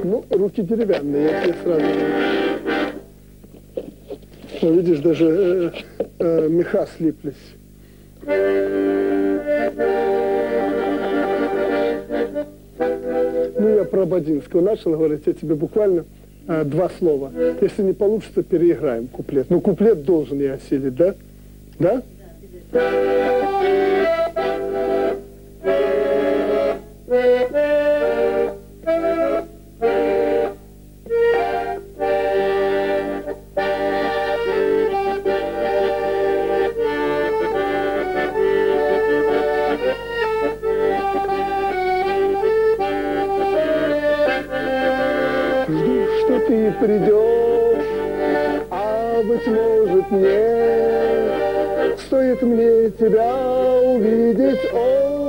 Ну, руки деревянные, я тебе сразу говорю. Ну, видишь, даже меха слиплись. Ну, я про Ободзинского начал говорить, я тебе буквально 2 слова. Если не получится, переиграем куплет. Ну, куплет должен я осилить, да? Да? Жду, что ты придешь, а быть может нет. Стоит мне тебя увидеть, о,